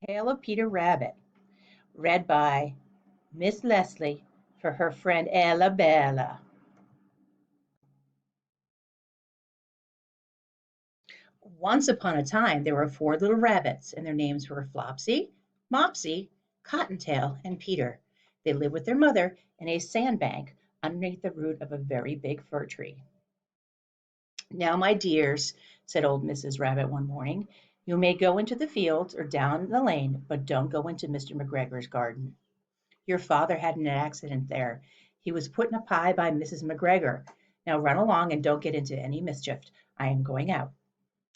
Tale of Peter Rabbit, read by Miss Leslie for her friend Ella Bella. Once upon a time, there were four little rabbits, and their names were Flopsy, Mopsy, Cottontail, and Peter. They lived with their mother in a sandbank underneath the root of a very big fir tree. Now, my dears, said old Mrs. Rabbit one morning, you may go into the fields or down the lane, but don't go into Mr. McGregor's garden. Your father had an accident there. He was put in a pie by Mrs. McGregor. Now run along and don't get into any mischief. I am going out.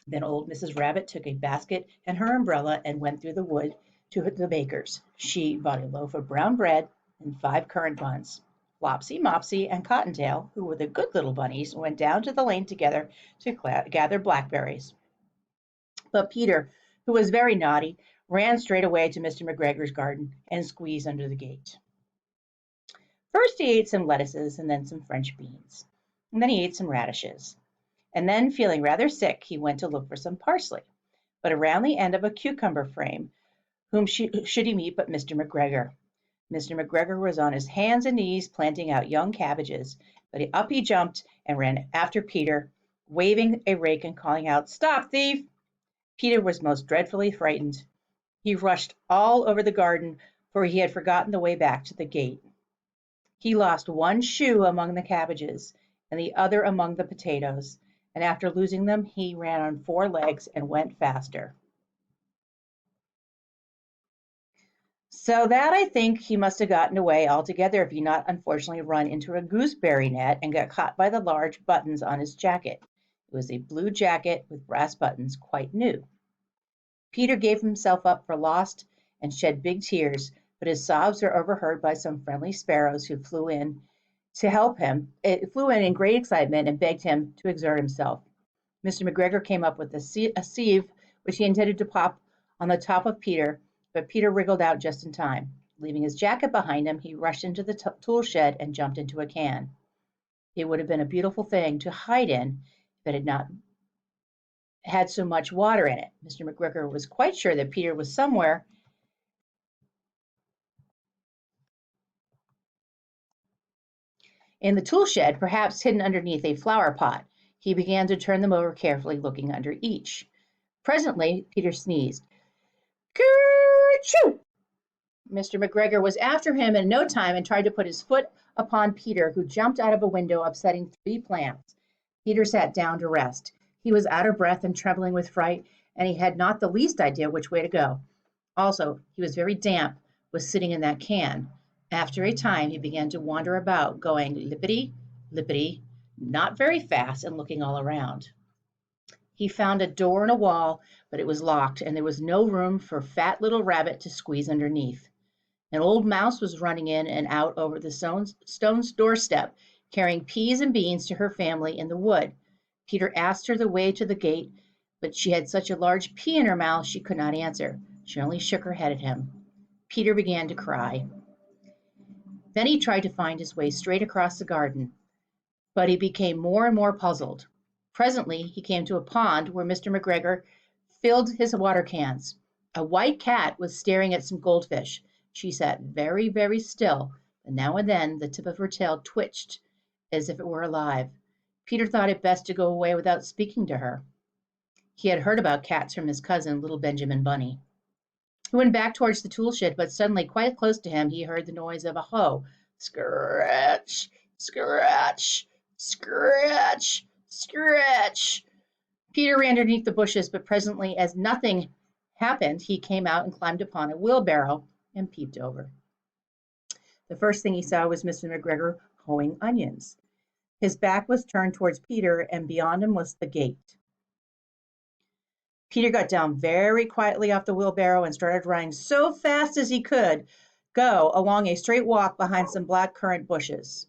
Then old Mrs. Rabbit took a basket and her umbrella and went through the wood to the baker's. She bought a loaf of brown bread and 5 currant buns. Flopsy, Mopsy, and Cottontail, who were the good little bunnies, went down to the lane together to gather blackberries. But Peter, who was very naughty, ran straight away to Mr. McGregor's garden and squeezed under the gate. First he ate some lettuces and then some French beans. And then he ate some radishes. And then, feeling rather sick, he went to look for some parsley. But around the end of a cucumber frame, whom should he meet but Mr. McGregor? Mr. McGregor was on his hands and knees planting out young cabbages, but up he jumped and ran after Peter, waving a rake and calling out, "Stop, thief!" Peter was most dreadfully frightened. He rushed all over the garden, for he had forgotten the way back to the gate. He lost one shoe among the cabbages and the other among the potatoes, and after losing them, he ran on 4 legs and went faster. So that I think he must have gotten away altogether if he not unfortunately run into a gooseberry net and got caught by the large buttons on his jacket. It was a blue jacket with brass buttons, quite new. Peter gave himself up for lost and shed big tears, but his sobs were overheard by some friendly sparrows who flew in to help him. It flew in great excitement and begged him to exert himself. Mr. McGregor came up with a sieve which he intended to pop on the top of Peter, but Peter wriggled out just in time. Leaving his jacket behind him, he rushed into the tool shed and jumped into a can. It would have been a beautiful thing to hide in if it had not had so much water in it. Mr. McGregor was quite sure that Peter was somewhere in the tool shed, perhaps hidden underneath a flower pot. He began to turn them over carefully, looking under each. Presently, Peter sneezed. Ker-choo! Mr. McGregor was after him in no time and tried to put his foot upon Peter, who jumped out of a window, upsetting 3 plants. Peter sat down to rest. He was out of breath and trembling with fright, and he had not the least idea which way to go. Also, he was very damp with sitting in that can. After a time, he began to wander about, going lippity, lippity, not very fast, and looking all around. He found a door in a wall, but it was locked, and there was no room for fat little rabbit to squeeze underneath. An old mouse was running in and out over the stone's doorstep, carrying peas and beans to her family in the wood. Peter asked her the way to the gate, but she had such a large pea in her mouth she could not answer. She only shook her head at him. Peter began to cry. Then he tried to find his way straight across the garden, but he became more and more puzzled. Presently he came to a pond where Mr. McGregor filled his water cans. A white cat was staring at some goldfish. She sat very, very still, and now and then the tip of her tail twitched as if it were alive. Peter thought it best to go away without speaking to her. He had heard about cats from his cousin, little Benjamin Bunny. He went back towards the tool shed, but suddenly, quite close to him, he heard the noise of a hoe. Scratch, scratch, scratch, scratch. Peter ran underneath the bushes, but presently, as nothing happened, he came out and climbed upon a wheelbarrow and peeped over. The first thing he saw was Mr. McGregor hoeing onions. His back was turned towards Peter, and beyond him was the gate. Peter got down very quietly off the wheelbarrow and started running so fast as he could go along a straight walk behind some black currant bushes.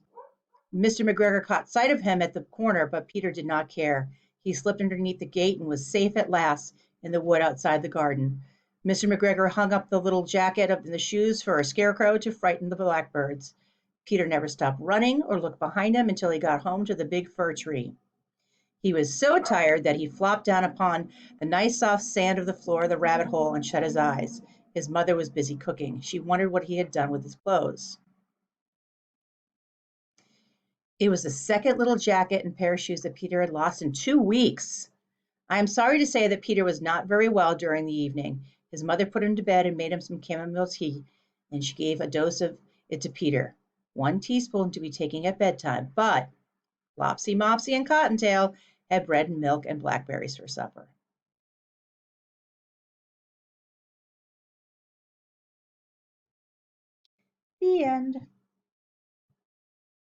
Mr. McGregor caught sight of him at the corner, but Peter did not care. He slipped underneath the gate and was safe at last in the wood outside the garden. Mr. McGregor hung up the little jacket up in the shoes for a scarecrow to frighten the blackbirds. Peter never stopped running or looked behind him until he got home to the big fir tree. He was so tired that he flopped down upon the nice soft sand of the floor of the rabbit hole and shut his eyes. His mother was busy cooking. She wondered what he had done with his clothes. It was the second little jacket and pair of shoes that Peter had lost in 2 weeks. I am sorry to say that Peter was not very well during the evening. His mother put him to bed and made him some chamomile tea, and she gave a dose of it to Peter, 1 teaspoon to be taking at bedtime. But Flopsy, Mopsy, and Cottontail had bread and milk and blackberries for supper. The end.